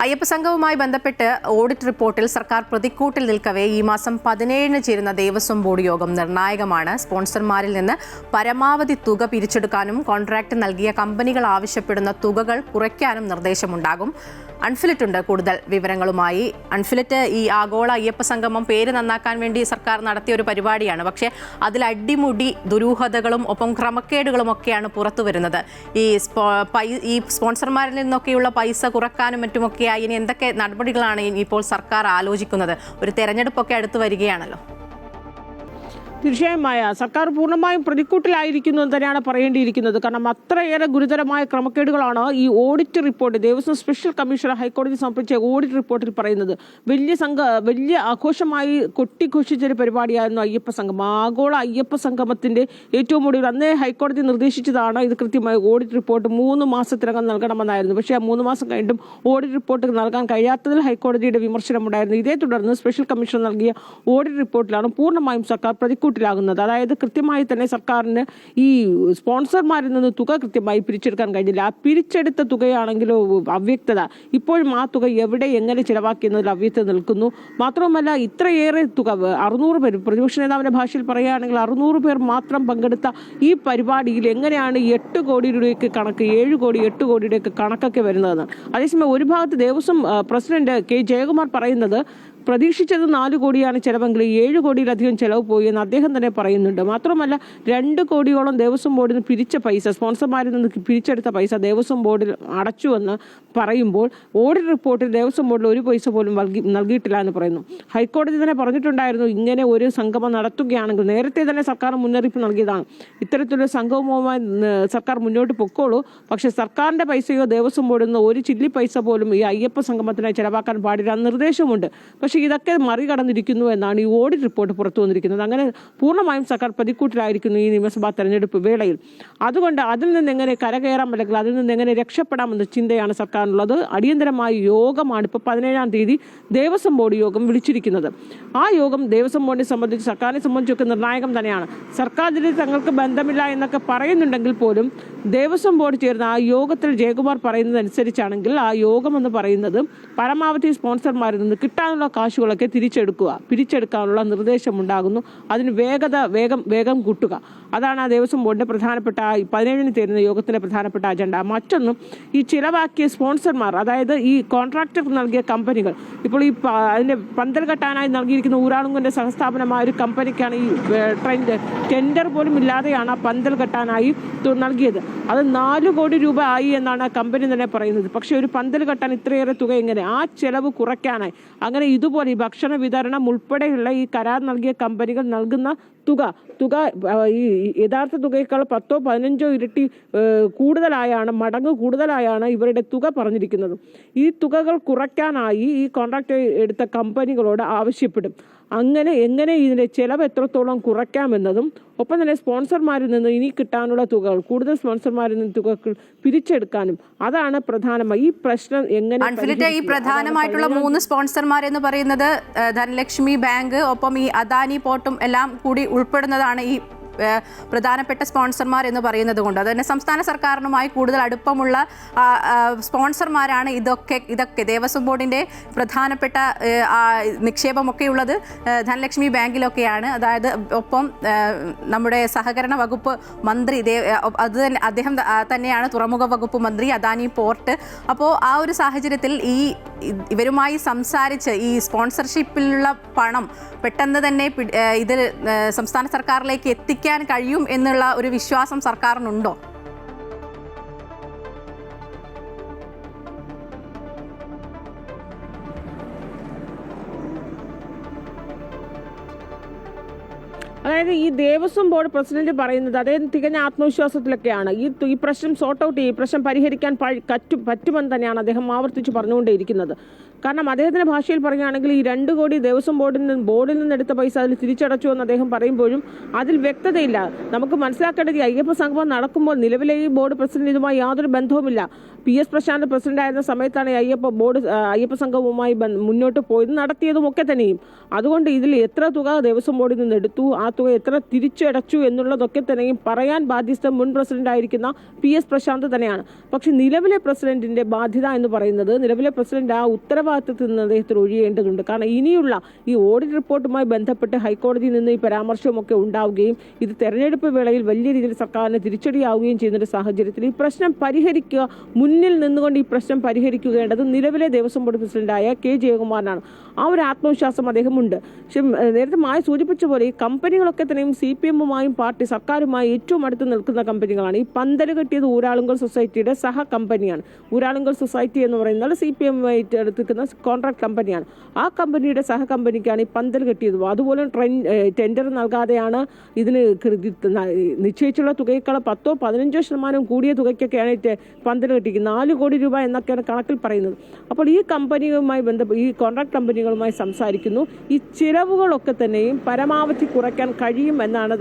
അയ്യപ്പ സംഘവുമായി ബന്ധപ്പെട്ട് ഓഡിറ്റ് റിപ്പോർട്ടിൽ സർക്കാർ പ്രതിക്കൂട്ടിൽ നിൽക്കവേ ഈ മാസം 17-ന് ചേരുന്ന ദേവസ്വം ബോർഡ് യോഗം നിർണായകമാണ്. സ്പോൺസർമാരിൽ നിന്ന് പരമാവധി തുക പിരിച്ചെടുക്കാനും കോൺട്രാക്ട് നൽകിയ കമ്പനികൾ ആവശ്യപ്പെടുന്ന തുകകൾ കുറയ്ക്കാനും നിർദ്ദേശമുണ്ടാകും. അൺഫിലിറ്റ് ഉണ്ട് കൂടുതൽ വിവരങ്ങളുമായി. അൺഫിലിറ്റ്, ഈ ആഗോള അയ്യപ്പ സംഗമം പേര് നന്നാക്കാൻ വേണ്ടി സർക്കാർ നടത്തിയ ഒരു പരിപാടിയാണ്. പക്ഷേ അതിൽ അടിമുടി ദുരൂഹതകളും ഒപ്പം ക്രമക്കേടുകളും ഒക്കെയാണ് പുറത്തു വരുന്നത്. ഈ സ്പോൺസർമാരിൽ നിന്നൊക്കെയുള്ള പൈസ കുറക്കാനും മറ്റുമൊക്കെയായി ഇനി എന്തൊക്കെ നടപടികളാണ് ഇപ്പോൾ സർക്കാർ ആലോചിക്കുന്നത്? ഒരു തെരഞ്ഞെടുപ്പൊക്കെ അടുത്ത് വരികയാണല്ലോ. തീർച്ചയായും സർക്കാർ പൂർണ്ണമായും പ്രതിക്കൂട്ടിലായിരിക്കുന്നു എന്ന് തന്നെയാണ് പറയേണ്ടിയിരിക്കുന്നത്. കാരണം അത്രയേറെ ഗുരുതരമായ ക്രമക്കേടുകളാണ് ഈ audit report, Devaswom special commissioner ഹൈക്കോടതി സമർപ്പിച്ച ഓഡിറ്റ് റിപ്പോർട്ടിൽ പറയുന്നത്. വലിയ ആഘോഷമായി കൊട്ടിഘോഷിച്ചൊരു പരിപാടിയായിരുന്നു അയ്യപ്പ സംഗമം. ആഗോള അയ്യപ്പ സംഗമത്തിന്റെ ഏറ്റവും ഒടുവിൽ അന്നേ ഹൈക്കോടതി നിർദ്ദേശിച്ചതാണ് ഇത് കൃത്യമായി ഓഡിറ്റ് റിപ്പോർട്ട് 3 മാസത്തിനകം നൽകണമെന്നായിരുന്നു. പക്ഷേ ആ 3 മാസം കഴിഞ്ഞിട്ടും ഓഡിറ്റ് റിപ്പോർട്ട് നൽകാൻ കഴിയാത്തതിൽ ഹൈക്കോടതിയുടെ വിമർശനമുണ്ടായിരുന്നു. ഇതേ തുടർന്ന് സ്പെഷ്യൽ കമ്മീഷണർ നൽകിയ ഓഡിറ്റ് റിപ്പോർട്ടിലാണ് പൂർണ്ണമായും സർക്കാർ പ്രതിക്കൂട്ടിലാകുന്നത്. അതായത് കൃത്യമായി തന്നെ സർക്കാരിന് ഈ സ്പോൺസർമാരിൽ നിന്ന് തുക കൃത്യമായി പിരിച്ചെടുക്കാൻ കഴിഞ്ഞില്ല. ആ പിരിച്ചെടുത്ത തുകയാണെങ്കിലോ അവ്യക്തത. ഇപ്പോഴും ആ തുക എവിടെ എങ്ങനെ ചിലവാക്കിയെന്നതിൽ അവ്യക്തത നിൽക്കുന്നു. മാത്രവുമല്ല, ഇത്രയേറെ തുക 600 പേർ, പ്രതിപക്ഷ നേതാവിന്റെ ഭാഷയിൽ പറയുകയാണെങ്കിൽ 600 പേർ മാത്രം പങ്കെടുത്ത ഈ പരിപാടിയിൽ എങ്ങനെയാണ് 8 കോടി രൂപയ്ക്ക് കണക്ക്, 7 കോടി 8 കോടിയുടെയൊക്കെ കണക്കൊക്കെ വരുന്നതെന്ന്. അതേസമയം ഒരു ഭാഗത്ത് ദേവസ്വം പ്രസിഡന്റ് കെ ജയകുമാർ പറയുന്നത് പ്രതീക്ഷിച്ചത് 4 കോടിയാണ് ചിലവെങ്കിൽ 7 കോടിയിലധികം ചിലവ് പോയി എന്ന് അദ്ദേഹം തന്നെ പറയുന്നുണ്ട്. മാത്രമല്ല 2 കോടിയോളം ദേവസ്വം ബോർഡിൽ നിന്ന് പിരിച്ച പൈസ, സ്പോൺസർമാരിൽ നിന്ന് പിരിച്ചെടുത്ത പൈസ ദേവസ്വം ബോർഡിൽ അടച്ചുവെന്ന് പറയുമ്പോൾ ഓഡിറ്റ് റിപ്പോർട്ടിൽ ദേവസ്വം ബോർഡിൽ 1 പൈസ പോലും നൽകിയിട്ടില്ല എന്ന് പറയുന്നു. ഹൈക്കോടതി തന്നെ പറഞ്ഞിട്ടുണ്ടായിരുന്നു, ഇങ്ങനെ ഒരു സംഗമം നടത്തുകയാണെങ്കിൽ നേരത്തെ തന്നെ സർക്കാർ മുന്നറിയിപ്പ് നൽകിയതാണ്, ഇത്തരത്തിലൊരു സംഗമവുമായി സർക്കാർ മുന്നോട്ട് പൊക്കോളൂ, പക്ഷേ സർക്കാരിന്റെ പൈസയോ ദേവസ്വം ബോർഡിൽ നിന്ന് 1 ചില്ലി പൈസ പോലും ഈ അയ്യപ്പ സംഗമത്തിനായി ചെലവാക്കാൻ പാടില്ല നിർദ്ദേശമുണ്ട്. പക്ഷേ ഇതൊക്കെ മറികടന്നിരിക്കുന്നു എന്നാണ് ഈ ഓഡിറ്റ് റിപ്പോർട്ട് പുറത്തു വന്നിരിക്കുന്നത്. അങ്ങനെ പൂർണ്ണമായും സർക്കാർ പ്രതിക്കൂട്ടിലായിരിക്കുന്നു ഈ നിയമസഭാ തെരഞ്ഞെടുപ്പ് വേളയിൽ. അതുകൊണ്ട് അതിൽ നിന്ന് എങ്ങനെ കരകയറാം, അല്ലെങ്കിൽ അതിൽ നിന്ന് എങ്ങനെ രക്ഷപ്പെടാമെന്ന ചിന്തയാണ് സർക്കാരിനുള്ളത്. അടിയന്തരമായ യോഗമാണ് ഇപ്പോൾ 17-ാം തീയതി ദേവസ്വം ബോർഡ് യോഗം വിളിച്ചിരിക്കുന്നത്. ആ യോഗം ദേവസ്വം ബോർഡിനെ സംബന്ധിച്ച്, സർക്കാരിനെ സംബന്ധിച്ചൊക്കെ നിർണായകം തന്നെയാണ്. സർക്കാർ ഇതിൽ തങ്ങൾക്ക് ബന്ധമില്ല എന്നൊക്കെ പറയുന്നുണ്ടെങ്കിൽ പോലും ദേവസ്വം ബോർഡ് ചേർന്ന ആ യോഗത്തിൽ ജയകുമാർ പറയുന്നതനുസരിച്ചാണെങ്കിൽ ആ യോഗം എന്ന് പറയുന്നത് പരമാവധി സ്പോൺസർമാരിൽ നിന്ന് കിട്ടാനുള്ള കാശുകളൊക്കെ പിരിച്ചെടുക്കാനുള്ള നിർദ്ദേശമുണ്ടാകുന്നു. അതിന് വേഗം കൂട്ടുക. അതാണ് ആ ദേവസ്വം ബോർഡിന്റെ പ്രധാനപ്പെട്ട 17-ന് ചേരുന്ന യോഗത്തിന്റെ പ്രധാനപ്പെട്ട അജണ്ട. മറ്റൊന്നും ഈ ചിലവാക്കിയ സ്പോൺസർമാർ, അതായത് ഈ കോൺട്രാക്ടർ നൽകിയ കമ്പനികൾ, ഇപ്പോൾ ഈ അതിന്റെ പന്തൽ കെട്ടാനായി നൽകിയിരിക്കുന്ന ഊരാളുങ്കന്റെ സഹസ്ഥാപനമായ ഒരു കമ്പനിക്കാണ് ഈ ടെൻഡർ പോലും ഇല്ലാതെയാണ് ആ പന്തൽ കെട്ടാനായി നൽകിയത്. അത് 4 കോടി രൂപ ആയി എന്നാണ് ആ കമ്പനി തന്നെ പറയുന്നത്. പക്ഷെ ഒരു പന്തൽ കെട്ടാൻ ഇത്രയേറെ തുക എങ്ങനെ? ആ ചെലവ് കുറയ്ക്കാനായി അങ്ങനെ ഇതുപോലെ ഈ ഭക്ഷണ വിതരണം ഉൾപ്പെടെയുള്ള ഈ കരാർ നൽകിയ കമ്പനികൾ നൽകുന്ന തുക ഈ യഥാർത്ഥ തുകയേക്കാൾ 10ഓ 15ഓ ഇരട്ടി മടങ്ങ് കൂടുതലായാണ് ഇവരുടെ തുക പറഞ്ഞിരിക്കുന്നത്. ഈ തുകകൾ കുറയ്ക്കാനായി ഈ കോൺട്രാക്ട് എടുത്ത കമ്പനികളോട് ആവശ്യപ്പെടും. എങ്ങനെ ഇതിന്റെ ചെലവ് എത്രത്തോളം കുറയ്ക്കാമെന്നതും, ഒപ്പം തന്നെ സ്പോൺസർമാരിൽ നിന്ന് ഇനി കിട്ടാനുള്ള തുകകൾ, കൂടുതൽ സ്പോൺസർമാരിൽ നിന്ന് തുകകൾ പിരിച്ചെടുക്കാനും, അതാണ് പ്രധാനമായി ഈ പ്രശ്നം എങ്ങനെ. ഈ പ്രധാനമായിട്ടുള്ള 3 സ്പോൺസർമാർ എന്ന് പറയുന്നത് ധനലക്ഷ്മി ബാങ്ക്, ഒപ്പം ഈ അദാനി പോർട്ടും എല്ലാം കൂടി ഉൾപ്പെടുന്നതാണ് ഈ പ്രധാനപ്പെട്ട സ്പോൺസർമാർ എന്ന് പറയുന്നത് കൊണ്ട്. അതുതന്നെ സംസ്ഥാന സർക്കാരിനുമായി കൂടുതൽ അടുപ്പമുള്ള സ്പോൺസർമാരാണ് ഇതൊക്കെ ദേവസ്വം ബോർഡിൻ്റെ പ്രധാനപ്പെട്ട നിക്ഷേപമൊക്കെ ഉള്ളത് ധനലക്ഷ്മി ബാങ്കിലൊക്കെയാണ്. അതായത് ഒപ്പം നമ്മുടെ സഹകരണ വകുപ്പ് മന്ത്രി അദ്ദേഹം തന്നെയാണ് തുറമുഖ വകുപ്പ് മന്ത്രി, അദാനി പോർട്ട്. അപ്പോൾ ആ ഒരു സാഹചര്യത്തിൽ ഇവരുമായി സംസാരിച്ച് ഈ സ്പോൺസർഷിപ്പിലുള്ള പണം പെട്ടെന്ന് തന്നെ ഇത് സംസ്ഥാന സർക്കാരിലേക്ക് എത്തിക്കാൻ കഴിയും എന്നുള്ള ഒരു വിശ്വാസം സർക്കാരിനുണ്ടോ? അതായത് ഈ ദേവസ്വം ബോർഡ് പ്രസിഡന്റ് പറയുന്നത് അദ്ദേഹം തികഞ്ഞ ആത്മവിശ്വാസത്തിലൊക്കെയാണ് ഈ പ്രശ്നം സോർട്ട് ഔട്ട് ചെയ്യും, പ്രശ്നം പരിഹരിക്കാൻ പറ്റുമെന്ന് തന്നെയാണ് അദ്ദേഹം ആവർത്തിച്ച് പറഞ്ഞുകൊണ്ടേയിരിക്കുന്നത്. കാരണം അദ്ദേഹത്തിന്റെ ഭാഷയിൽ പറയുകയാണെങ്കിൽ ഈ 2 കോടി ദേവസ്വം ബോർഡിൽ നിന്ന് എടുത്ത പൈസ അതിൽ തിരിച്ചടച്ചു എന്ന് അദ്ദേഹം പറയുമ്പോഴും അതിൽ വ്യക്തതയില്ല. നമുക്ക് മനസ്സിലാക്കേണ്ടത് ഈ അയ്യപ്പ സംഗമം നടക്കുമ്പോൾ നിലവിലെ ഈ ബോർഡ് പ്രസിഡന്റ് ഇതുമായി യാതൊരു ബന്ധവുമില്ല. PS പ്രശാന്ത് പ്രസിഡന്റ് ആയിരുന്ന സമയത്താണ് അയ്യപ്പ സംഘവുമായി മുന്നോട്ട് പോയത്, നടത്തിയതും ഒക്കെ തന്നെയും. അതുകൊണ്ട് ഇതിൽ എത്ര തുക ദേവസ്വം ബോർഡിൽ നിന്ന് എടുത്തു, ആ തുക തുക എത്ര തിരിച്ചടച്ചു എന്നുള്ളതൊക്കെ തന്നെയും പറയാൻ ബാധ്യസ്ഥ മുൻ പ്രസിഡന്റ് ആയിരിക്കുന്ന PS പ്രശാന്ത് തന്നെയാണ്. പക്ഷെ നിലവിലെ പ്രസിഡന്റിന്റെ ബാധ്യത എന്ന് പറയുന്നത് നിലവിലെ പ്രസിഡന്റ് ആ ഉത്തരവാദിത്തത്തിൽ നിന്ന് അദ്ദേഹത്തിന് ഒഴിയേണ്ടതുണ്ട്. കാരണം ഇനിയുള്ള ഈ ഓഡിറ്റ് റിപ്പോർട്ടുമായി ബന്ധപ്പെട്ട് ഹൈക്കോടതിയിൽ നിന്ന് ഈ പരാമർശമൊക്കെ ഉണ്ടാവുകയും ഇത് തെരഞ്ഞെടുപ്പ് വേളയിൽ വലിയ രീതിയിൽ സർക്കാരിന് തിരിച്ചടിയാവുകയും ചെയ്യുന്ന സാഹചര്യത്തിൽ ഈ പ്രശ്നം പരിഹരിക്കുക, മുന്നിൽ നിന്നുകൊണ്ട് ഈ പ്രശ്നം പരിഹരിക്കുകേണ്ടത് നിലവിലെ ദേവസ്വം ബോർഡ് പ്രസിഡന്റായ K. ജയകുമാറിനാണ്. ആ ഒരു ആത്മവിശ്വാസം അദ്ദേഹമുണ്ട്. പക്ഷെ നേരത്തെ മായ സൂചിപ്പിച്ച പോലെ ഈ കമ്പനികളൊക്കെ തന്നെയും CPM-ഉമായും പാർട്ടി സർക്കാരുമായി ഏറ്റവും അടുത്ത് നിൽക്കുന്ന കമ്പനികളാണ്. ഈ പന്തല് കെട്ടിയത് ഊരാളുങ്കൽ സൊസൈറ്റിയുടെ സഹ കമ്പനിയാണ്. ഊരാളുങ്കൽ സൊസൈറ്റി എന്ന് പറയുന്നത് CPM-ആയിട്ട് എടുത്തിരിക്കുന്ന കോൺട്രാക്ട് കമ്പനിയാണ്. ആ കമ്പനിയുടെ സഹ കമ്പനിക്കാണ് ഈ പന്തൽ കെട്ടിയത്. അതുപോലെ ടെൻഡർ നൽകാതെയാണ് ഇതിന് നിശ്ചയിച്ചുള്ള തുകയേക്കാൾ 10-15% കൂടിയ തുകയ്ക്കൊക്കെയാണ് പന്തൽ കെട്ടിക്കുന്നത്. 4 കോടി രൂപ എന്നൊക്കെയാണ് കണക്കിൽ പറയുന്നത്. അപ്പോൾ ഈ കമ്പനിയുമായി ബന്ധപ്പെട്ട് ഈ കോൺട്രാക്ട് കമ്പനികളുമായി സംസാരിക്കുന്നു. ഈ ചിലവുകളൊക്കെ തന്നെയും പരമാവധി കുറയ്ക്കാൻ കഴിയുമെന്നാണ്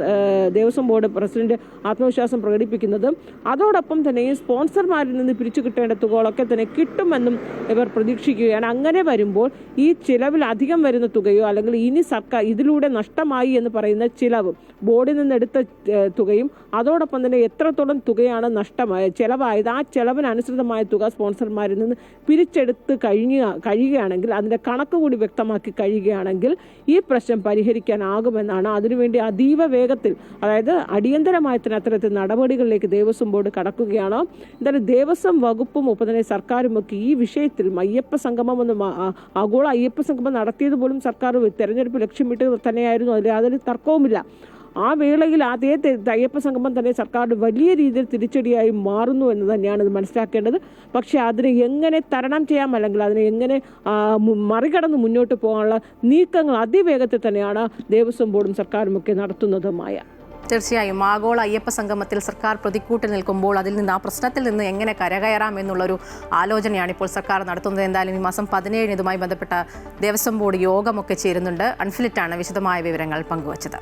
ദേവസ്വം ബോർഡ് പ്രസിഡന്റ് ആത്മവിശ്വാസം പ്രകടിപ്പിക്കുന്നത്. അതോടൊപ്പം തന്നെ ഈ സ്പോൺസർമാരിൽ നിന്ന് പിരിച്ചു കിട്ടേണ്ട തുകകളൊക്കെ തന്നെ കിട്ടുമെന്നും ഇവർ പ്രതീക്ഷിക്കുകയാണ്. അങ്ങനെ വരുമ്പോൾ ഈ ചിലവിൽ അധികം വരുന്ന തുകയോ അല്ലെങ്കിൽ ഇനി സർക്കാർ ഇതിലൂടെ നഷ്ടമായി എന്ന് പറയുന്ന ചിലവ് ബോർഡിൽ നിന്ന് എടുത്ത തുകയും അതോടൊപ്പം തന്നെ എത്രത്തോളം തുകയാണ് ചിലവായത് ആ ചിലവിനനുസൃതമായ തുക സ്പോൺസർമാരിൽ നിന്ന് പിരിച്ചെടുത്ത് കഴിയുകയാണെങ്കിൽ അതിൻ്റെ കണക്ക് കൂടി വ്യക്തമാക്കി കഴിയുകയാണെങ്കിൽ ഈ പ്രശ്നം പരിഹരിക്കാനാകുമെന്നാണ്. അതിനുവേണ്ടി അതീവ വേഗത്തിൽ, അതായത് അടിയന്തരമായി തന്നെ അത്തരത്തിൽ നടപടികളിലേക്ക് ദേവസ്വം ബോർഡ് കടക്കുകയാണ്. എന്തായാലും ദേവസ്വം വകുപ്പും ഒപ്പം തന്നെ സർക്കാരും ഒക്കെ ഈ വിഷയത്തിൽ അയ്യപ്പ സംഗമം ആഗോള അയ്യപ്പ സംഗമം നടത്തിയത് പോലും സർക്കാർ തെരഞ്ഞെടുപ്പ് ലക്ഷ്യമിട്ട് തന്നെയായിരുന്നു. അതിൽ തർക്കവുമില്ല. ആ വേളയിൽ അതേ അയ്യപ്പ സംഗമം തന്നെ സർക്കാരിന് വലിയ രീതിയിൽ തിരിച്ചടിയായി മാറുന്നു എന്ന് തന്നെയാണ് ഇത് മനസ്സിലാക്കേണ്ടത്. പക്ഷേ അതിനെ എങ്ങനെ തരണം ചെയ്യാം, അല്ലെങ്കിൽ അതിനെ എങ്ങനെ മറികടന്ന് മുന്നോട്ട് പോകാനുള്ള നീക്കങ്ങൾ അതിവേഗത്തിൽ തന്നെയാണ് ദേവസ്വം ബോർഡും സർക്കാരും ഒക്കെ നടത്തുന്നതുമായ. തീർച്ചയായും ആഗോള അയ്യപ്പ സംഗമത്തിൽ സർക്കാർ പ്രതിക്കൂട്ടിൽ നിൽക്കുമ്പോൾ അതിൽ നിന്ന് ആ പ്രശ്നത്തിൽ നിന്ന് എങ്ങനെ കരകയറാം എന്നുള്ളൊരു ആലോചനയാണ് ഇപ്പോൾ സർക്കാർ നടത്തുന്നത്. എന്തായാലും ഈ മാസം 17 ഇതുമായി ബന്ധപ്പെട്ട ദേവസ്വം ബോർഡ് യോഗമൊക്കെ ചേരുന്നുണ്ട്. അൺഫിലിറ്റാണ് വിശദമായ വിവരങ്ങൾ പങ്കുവച്ചത്.